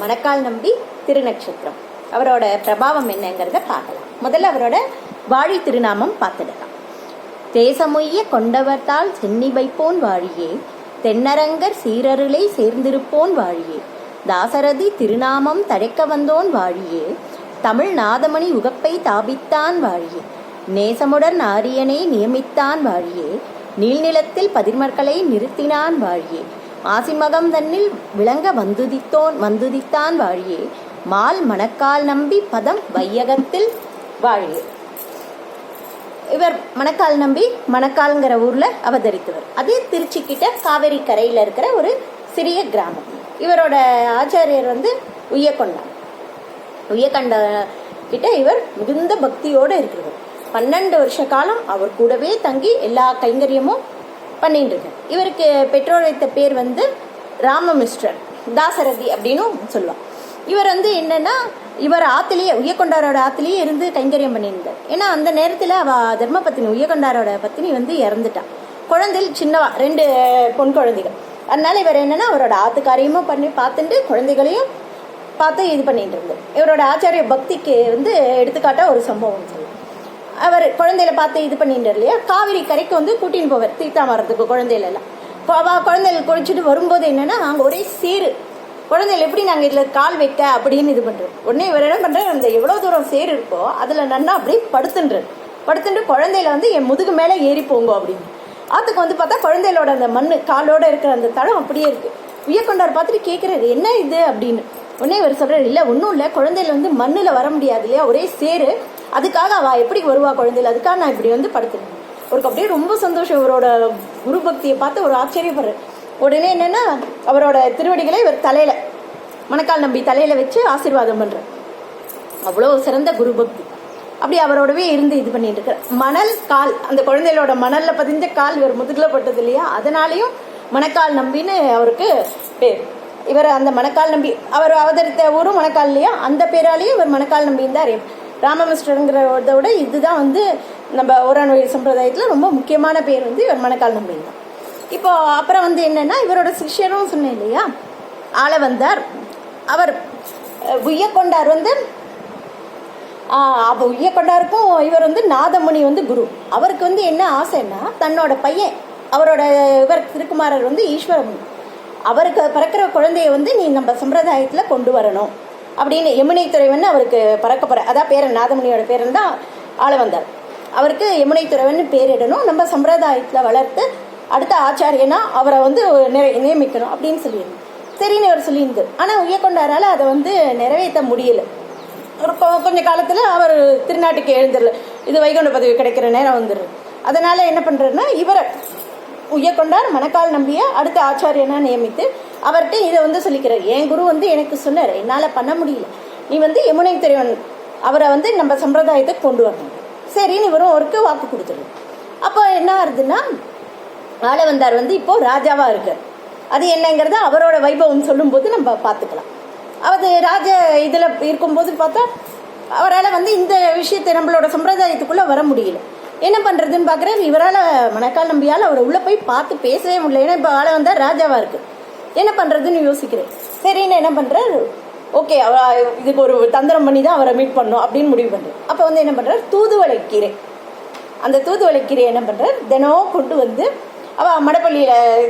மணக்கால் நம்பி திருநட்சத்திரம். அவரோட பிரபாவம் என்னங்கிறத பார்க்கலாம். முதல்ல அவரோட வாழி திருநாமம் பார்த்துடலாம். தேசமொய்ய கொண்டவர்தால் சென்னி வைப்போன் வாழியே, தென்னரங்கர் சீரருளை சேர்ந்திருப்போன் வாழியே, தாசரதி திருநாமம் தழைக்க வந்தோன் வாழியே, தமிழ் நாதமணி உகப்பை தாபித்தான் வாழியே, நேசமுடன் ஆரியனை நியமித்தான் வாழியே, நீள்நிலத்தில் பதிர்மக்களை நிறுத்தினான் வாழியே, ஆசிமகம் தன்னில் விளங்க வந்துதித்தான் வாழியே, மால் மணக்கால் நம்பி பதம் வையகத்தில் வாழியே. இவர் மணக்கால் நம்பி மணக்கால்ங்கிற ஊர்ல அவதரித்தவர். அது திருச்சி கிட்ட காவேரி கரையில இருக்கிற ஒரு சிறிய கிராமம். இவரோட ஆச்சாரியர் உய்யக்கொண்டார். உய்யக்கொண்ட கிட்ட இவர் மிகுந்த பக்தியோடு இருக்கிறவர். 12 வருஷ காலம் அவர் கூடவே தங்கி எல்லா கைங்கரியமும் பண்ணிட்டு இருக்கார். இவருக்கு பெற்றோர் வைத்த பேர் ராமமிஸ்டர் தாசரதி அப்படின்னு சொல்லுவார். இவர் என்னன்னா, இவர் ஆத்திலேயே உய்யக்கொண்டாரோட ஆத்திலேயே இருந்து கைங்கரியம் பண்ணியிருந்தார். ஏன்னா அந்த நேரத்தில் அவ தர்ம பத்தினி உய்யக்கொண்டாரோட பத்தினி இறந்துட்டான். குழந்தைகள் சின்னவா 2 பொன் குழந்தைகள். அதனால இவர் என்னன்னா அவரோட ஆத்துக்காரியமும் பண்ணி பார்த்துட்டு குழந்தைகளையும் பார்த்து இது பண்ணிட்டு இருந்தார். இவரோட ஆச்சாரிய பக்திக்கு எடுத்துக்காட்டா ஒரு சம்பவம் சொல்லுவார். அவர் குழந்தைகளை பார்த்து இது பண்ணிட்டு இல்லையா, காவிரி கரைக்கு கூட்டின்னு போவார் தீர்த்தாமரத்துக்கு. குழந்தைகளெல்லாம் குழந்தைகள் குளிச்சுட்டு வரும்போது என்னன்னா அங்கே ஒரே சேரு. குழந்தைகள் எப்படி நாங்கள் இதில் கால் வைக்க அப்படின்னு இது பண்ணுறோம். உடனே இவர் என்ன பண்ணுறாரு, அந்த எவ்வளோ தூரம் சேரு இருக்கோ அதில் நன்னா அப்படியே படுத்துட்டு குழந்தையில என் முதுகு மேலே ஏறி போங்க அப்படின்னு. ஆத்துக்கு பார்த்தா குழந்தைகளோட அந்த மண் காலோட இருக்கிற அந்த தடம் அப்படியே இருக்கு. உய்யக்கொண்டார் பார்த்துட்டு கேட்குறாரு, என்ன இது அப்படின்னு. உடனே இவர் சொல்றாரு, இல்லை ஒன்றும் இல்லை, குழந்தையில மண்ணில் வர முடியாது இல்லையா, ஒரே சேரு, அதுக்காக அவள் எப்படி வருவா குழந்தையில, அதுக்காக நான் இப்படி படுத்துனேன். அவருக்கு அப்படியே ரொம்ப சந்தோஷம். இவரோட குரு பக்தியை பார்த்து ஒரு ஆச்சரியப்படுறாரு. உடனே என்னன்னா அவரோட திருவடிகளை இவர் தலையில மணக்கால் நம்பி தலையில வச்சு ஆசீர்வாதம் பண்றார். அவ்வளோ சிறந்த குரு பக்தி. அப்படி அவரோடவே இருந்து இது பண்ணிட்டு இருக்கார். மணல் கால், அந்த குழந்தைகளோட மணல்ல பதிஞ்ச கால் இவர் முதுகுல பட்டது இல்லையா, அதனாலையும் மணக்கால் நம்பின்னு அவருக்கு பேர். இவர் அந்த மணக்கால் நம்பி அவர் அவதரித்த ஊரும் மணக்கால் இல்லையா, அந்த பேராலையும் இவர் மணக்கால் நம்பின்னு தான் அறியும். ராமமிஸ்டருங்கிறத விட இதுதான் நம்ம ஓரான்வழி சம்பிரதாயத்தில் ரொம்ப முக்கியமான பேர் இவர் மணக்கால் நம்பின்னு தான். இப்போ அப்புறம் என்னன்னா இவரோட சிஷ்யரும் சொன்னேன் இல்லையா, ஆளவந்தார். அவர் உய்யக்கொண்டார் உய்யக்கொண்டாருக்கும் இவர் நாதமுனி குரு. அவருக்கு என்ன ஆசைன்னா, தன்னோட பையன் அவரோட இவர் திருக்குமாரர் ஈஸ்வரமுனி, அவருக்கு பிறக்கிற குழந்தைய நீ நம்ம சம்பிரதாயத்தில் கொண்டு வரணும் அப்படின்னு யமுனை துறைவன் அவருக்கு பறக்க போற, அதான் பேரன், நாதமுனியோட பேரன் தான் ஆளவந்தார். அவருக்கு யமுனை துறைவன் பேரிடணும், நம்ம சம்பிரதாயத்தில் வளர்த்து அடுத்த ஆச்சாரியனா அவரை நியமிக்கணும் அப்படின்னு சொல்லியிருந்தோம். சரின்னு அவர் சொல்லியிருந்தார். ஆனால் உய்யக்கொண்டாரால் அதை நிறைவேற்ற முடியல. ஒரு கொஞ்ச காலத்தில் அவர் திருநாட்டுக்கு எழுந்துடல, இது வைகுண்ட பதவி கிடைக்கிற நேரம் வந்துடுது. அதனால என்ன பண்ணுறதுன்னா, இவரை உய்யக்கொண்டார் மணக்கால் நம்பிய அடுத்த ஆச்சாரியனா நியமித்து அவர்கிட்ட இதை சொல்லிக்கிறார். என் குரு எனக்கு சொன்னார், என்னால் பண்ண முடியல, நீ யமுனை துறைவன் அவரை நம்ம சம்பிரதாயத்துக்கு கொண்டு வரணும். சரின்னு இவரும் அவருக்கு வாக்கு கொடுத்துரு. அப்போ என்ன ஆகுதுன்னா, ஆளவந்தார் இப்போ ராஜாவா இருக்கார். அது என்னங்கிறத அவரோட வைபவம் சொல்லும்போது நம்ம பார்த்துக்கலாம். அவர் ராஜ இதில் இருக்கும்போது பார்த்தா அவரால் இந்த விஷயத்தை நம்மளோட சம்பிரதாயத்துக்குள்ளே வர முடியல. என்ன பண்ணுறதுன்னு பார்க்குறாரு. இவரால் மணக்கால் நம்பியால் அவரை உள்ளே போய் பார்த்து பேசவே முடியல. ஏன்னா இப்போ ஆளவந்தார் ராஜாவாக இருக்கு. என்ன பண்ணுறதுன்னு யோசிக்கிறேன். சரின்னு என்ன பண்ணுறாரு, ஓகே இதுக்கு ஒரு தந்திரம் பண்ணி தான் அவரை மீட் பண்ணணும் அப்படின்னு முடிவு பண்ணுறாரு. அப்போ என்ன பண்ணுறாரு, தூதுவளை கீரை, அந்த தூதுவளை கீரை என்ன பண்ணுறாரு, தினம் கொண்டு அவள் மடப்பள்ளியில்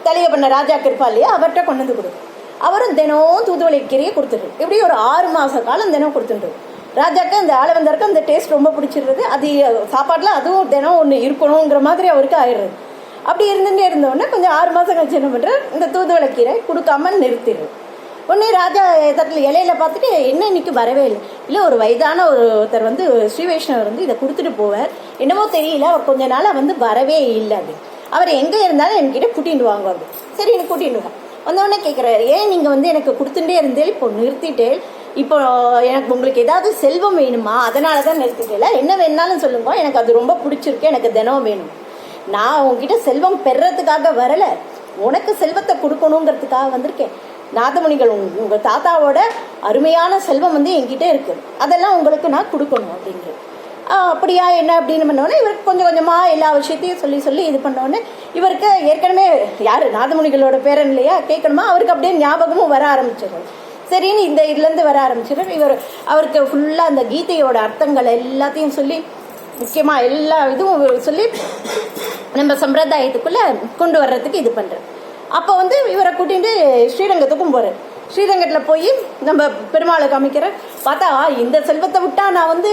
தலையை பண்ண ராஜாக்கு இருப்பா இல்லையா, அவர்கிட்ட கொண்டு கொடுக்கும். அவரும் தினம் தூதுவளை கீரையை கொடுத்துரு. இப்படி ஒரு 6 மாத காலம் தினம் கொடுத்துட்டு ராஜாக்கு அந்த ஆளவந்தாருக்கு அந்த டேஸ்ட் ரொம்ப பிடிச்சிடுறது. அது சாப்பாட்டில் அதுவும் தினம் ஒன்று இருக்கணுங்கிற மாதிரி அவருக்கு ஆயிடுறது. அப்படி இருந்துகிட்டே இருந்தோடனே கொஞ்சம் 6 மாதம் கழிச்சு என்ன பண்ணுறாரு, இந்த தூதுவளை கீரை கொடுக்காம நிறுத்திடுறது. உடனே ராஜா தட்டில் இலையில பார்த்துட்டு, என்ன இன்னைக்கு வரவே இல்லை ஒரு வயதான ஒருத்தர் ஸ்ரீ வைஷ்ணவர் இதை கொடுத்துட்டு போவார், என்னமோ தெரியல அவர் கொஞ்ச நாளாக வரவே இல்லை அப்படின்னு. அவர் எங்கே இருந்தாலும் என்கிட்ட கூட்டிட்டு வாங்க அப்படி. சரி எனக்கு கூட்டிட்டு வாங்க. வந்தவொடனே கேட்குறாரு, ஏன் நீங்கள் எனக்கு கொடுத்துட்டே இருந்தேன், இப்போ நிறுத்திட்டேன், இப்போ எனக்கு உங்களுக்கு ஏதாவது செல்வம் வேணுமா, அதனால தான் நிறுத்திட்டேல, என்ன வேணாலும் சொல்லுங்க, எனக்கு அது ரொம்ப பிடிச்சிருக்கு, எனக்கு தினம் வேணும். நான் உங்ககிட்ட செல்வம் பெறறதுக்காக வரலை, உனக்கு செல்வத்தை கொடுக்கணுங்கிறதுக்காக வந்திருக்கேன். நாதமுனிகள் உங்கள் தாத்தாவோட அருமையான செல்வம் என்கிட்ட இருக்குது, அதெல்லாம் உங்களுக்கு நான் கொடுக்கணும் அப்படிங்கிறது. அப்படியா என்ன அப்படின்னு பண்ணோன்னே இவருக்கு கொஞ்சம் கொஞ்சமாக எல்லா விஷயத்தையும் சொல்லி சொல்லி இது பண்ணோன்னே இவருக்கு ஏற்கனவே யார் நாதமுனிகளோட பேரன் இல்லையா கேட்கணுமா, அவருக்கு அப்படியே ஞாபகமும் வர ஆரம்பிச்சிடும். சரின்னு இந்த இதுலேருந்து வர ஆரம்பிச்சிடும். அவருக்கு ஃபுல்லாக அந்த கீதையோட அர்த்தங்கள் எல்லாத்தையும் சொல்லி, முக்கியமாக எல்லா இதுவும் சொல்லி நம்ம சம்பிரதாயத்துக்குள்ளே கொண்டு வர்றதுக்கு இது பண்ணுறேன். அப்போ இவரை கூட்டிகிட்டு ஸ்ரீரங்கத்துக்கும் போகிறேன். ஸ்ரீரங்கத்தில் போய் நம்ம பெருமாளை காமிக்கிற பார்த்தா, இந்த செல்வத்தை விட்டா நான்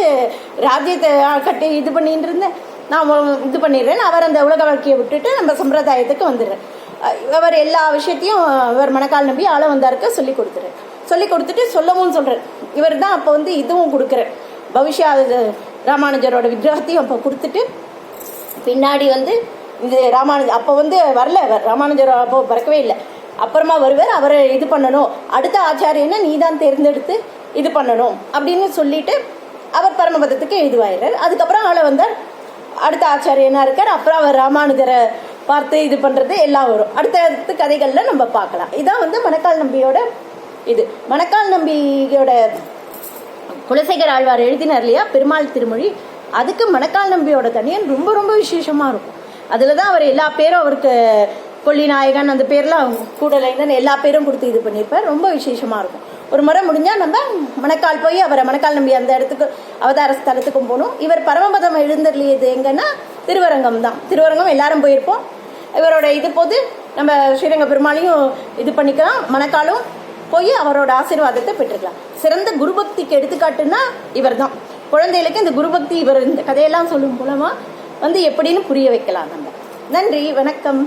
ராஜ்யத்தை கட்டி இது பண்ணிட்டு இருந்தேன், நான் இது பண்ணிடுறேன். அவர் அந்த உலக வாழ்க்கையை விட்டுட்டு நம்ம சம்பிரதாயத்துக்கு வந்துடுறேன். அவர் எல்லா விஷயத்தையும் இவர் மணக்கால் நம்பி ஆள வந்தாருக்கு சொல்லி கொடுத்துறேன். சொல்லி கொடுத்துட்டு சொல்லவும் சொல்கிறேன். இவர் தான் அப்போ இதுவும் கொடுக்குறேன், பவிஷ்யா ராமானுஜரோட விக்கிரகத்தையும் அப்போ கொடுத்துட்டு, பின்னாடி இது ராமானுஜர் அப்போ வரல, ராமானுஜர் அப்போ பிறக்கவே இல்லை. அப்புறமா வருவார், அவரை இது பண்ணணும், அடுத்த ஆச்சாரியனை நீ தான் தேர்ந்தெடுத்து இது பண்ணணும் அப்படின்னு சொல்லிட்டு அவர் பரமபதத்துக்கு இதுவாயிடுறார். அதுக்கப்புறம் ஆள வந்தார், அடுத்த ஆச்சாரியனா இருக்கார். அப்புறம் அவர் ராமானுஜரை பார்த்து இது பண்ணுறது எல்லாம் வரும். அடுத்த கதைகளில் நம்ம பார்க்கலாம். இதான் மணக்கால் நம்பியோட இது. மணக்கால் நம்பியோட குலசேகர ஆழ்வார் எழுதினார் இல்லையா பெருமாள் திருமொழி, அதுக்கு மணக்கால் நம்பியோட தனியன் ரொம்ப ரொம்ப விசேஷமாக இருக்கும். அதில் தான் அவர் எல்லா பேரும், அவருக்கு கொல்லி நாயகன் அந்த பேர்லாம் கூடலைன்னு எல்லா பேரும் கொடுத்து இது பண்ணியிருப்பார். ரொம்ப விசேஷமாக இருக்கும். ஒரு முறை முடிஞ்சால் நம்ம மணக்கால் போய் அவரை மணக்கால் நம்பி அந்த இடத்துக்கு அவதார ஸ்தலத்துக்கும் போகணும். இவர் பரமபதம் எழுந்தருளியது எங்கன்னா திருவரங்கம் தான். திருவரங்கம் எல்லாரும் போயிருப்போம். இவரோட இது போது நம்ம ஸ்ரீரங்க பெருமாளையும் இது பண்ணிக்கலாம், மணக்காலும் போய் அவரோட ஆசீர்வாதத்தை பெற்றுக்கலாம். சிறந்த குருபக்திக்கு எடுத்துக்காட்டுன்னா இவர் தான். குழந்தைகளுக்கு இந்த குருபக்தி இவர் இந்த கதையெல்லாம் சொல்லும் மூலமாக எப்படின்னு புரிய வைக்கலாம் நம்ம. நன்றி, வணக்கம்.